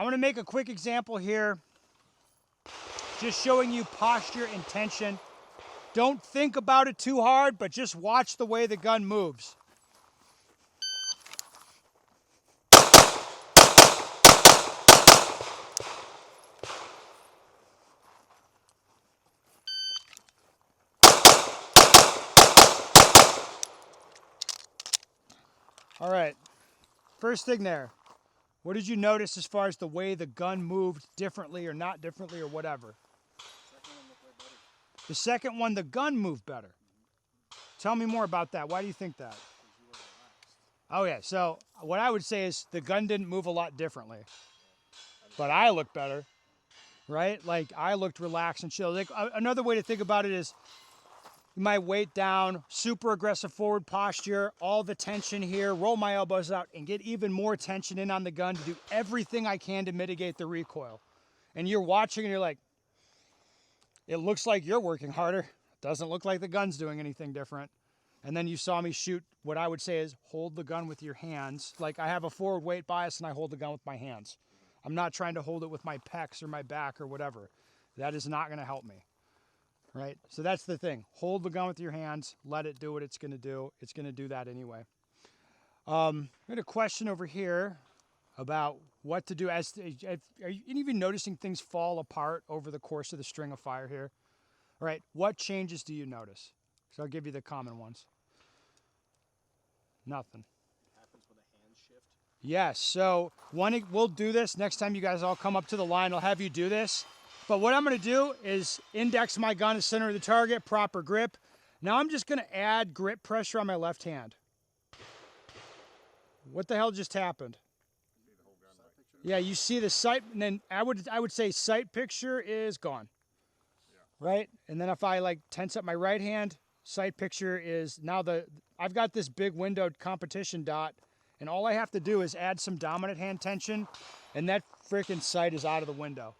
going to make a quick example here, just showing you posture and tension. Don't think about it too hard, but just watch the way the gun moves. All right, first thing there. What did you notice as far as the way the gun moved differently or not differently or whatever? The second one, the gun moved better. Tell me more about that. Why do you think that? Oh yeah, so what I would say is the gun didn't move a lot differently, but I looked better, right? Like I looked relaxed and chill. Like another way to think about it is my weight down, super aggressive forward posture, all the tension here, roll my elbows out and get even more tension in on the gun to do everything I can to mitigate the recoil. And you're watching and you're like, it looks like you're working harder. Doesn't look like the gun's doing anything different. And then you saw me shoot what I would say is hold the gun with your hands. Like I have a forward weight bias and I hold the gun with my hands. I'm not trying to hold it with my pecs or my back or whatever. That is not going to help me. Right? So that's the thing. Hold the gun with your hands. Let it do what it's going to do. It's going to do that anyway. We had a question over here about what to do. Are you even noticing things fall apart over the course of the string of fire here? All right. What changes do you notice? So I'll give you the common ones. Nothing. Happens when the hands shift. Yes. So we'll do this next time you guys all come up to the line. I'll have you do this. But what I'm going to do is index my gun to center of the target, proper grip. Now I'm just going to add grip pressure on my left hand. What the hell just happened? Yeah, you see the sight, and then I would say sight picture is gone. Yeah. Right? And then if I like tense up my right hand, sight picture is now I've got this big windowed competition dot, and all I have to do is add some dominant hand tension, and that freaking sight is out of the window.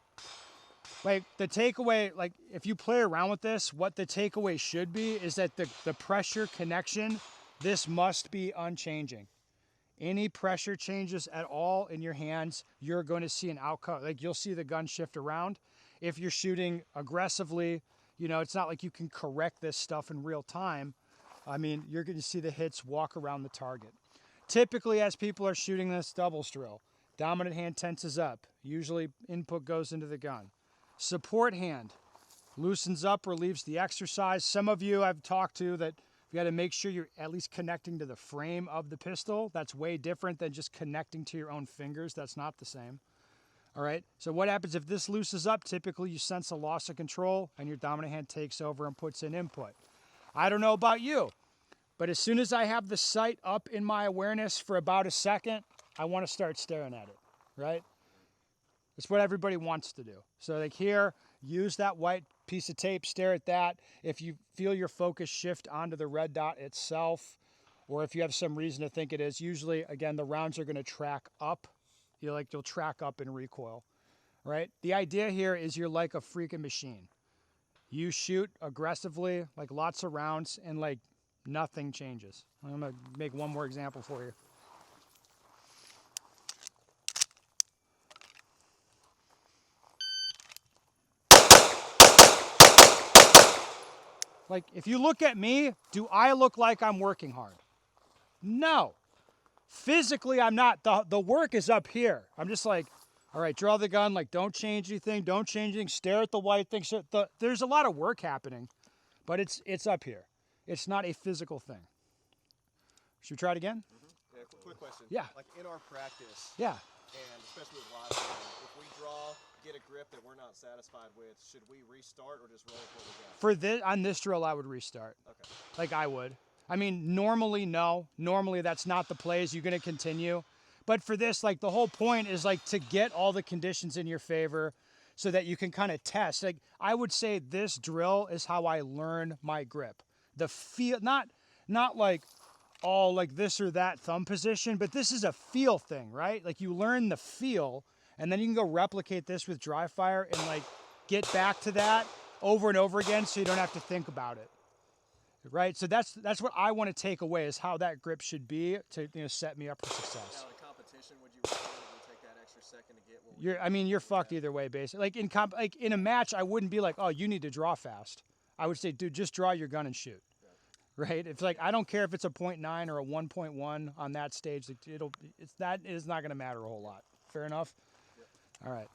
Like the takeaway, like if you play around with this, what the takeaway should be is that the pressure connection, this must be unchanging. Any pressure changes at all in your hands, you're going to see an outcome. Like you'll see the gun shift around. If you're shooting aggressively, you know, it's not like you can correct this stuff in real time. I mean, you're going to see the hits walk around the target. Typically, as people are shooting this doubles drill, dominant hand tenses up. Usually input goes into the gun. Support hand loosens up, relieves the exercise. Some of you I've talked to that you got to make sure you're at least connecting to the frame of the pistol. That's way different than just connecting to your own fingers. That's not the same. All right. So what happens if this loosens up? Typically you sense a loss of control and your dominant hand takes over and puts in input. I don't know about you, but as soon as I have the sight up in my awareness for about a second, I want to start staring at it, right? It's what everybody wants to do. So like here, use that white piece of tape, stare at that. If you feel your focus shift onto the red dot itself, or if you have some reason to think it is, usually, again, the rounds are going to track up. You'll track up in recoil, right? The idea here is you're like a freaking machine. You shoot aggressively, like lots of rounds, and like nothing changes. I'm going to make one more example for you. Like, if you look at me, do I look like I'm working hard? No. Physically, I'm not. The work is up here. I'm just like, all right, draw the gun. Like, don't change anything. Don't change anything. Stare at the white thing. So there's a lot of work happening, but it's up here. It's not a physical thing. Should we try it again? Mm-hmm. Yeah, quick question. Yeah. Like in our practice. Yeah. And especially with live fire, if we draw, get a grip that we're not satisfied with, should we restart or just roll with what we got? On this drill, I would restart. Okay. Like I would. I mean, normally, no. Normally, that's not the plays. You're going to continue. But for this, like the whole point is like to get all the conditions in your favor so that you can kind of test. Like I would say this drill is how I learn my grip. The feel, not like all like this or that thumb position, but this is a feel thing, right? Like you learn the feel and then you can go replicate this with dry fire and like get back to that over and over again so you don't have to think about it. Right? So that's what I want to take away is how that grip should be to set me up for success. Now in competition, would you take that extra extra second to get what you're fucked either way, basically. Like in a match, I wouldn't be like, oh, you need to draw fast. I would say, dude, just draw your gun and shoot. Right? It's like I don't care if it's a 0.9 or a 1.1 on that stage. That is not going to matter a whole lot. Fair enough. Yep. All right.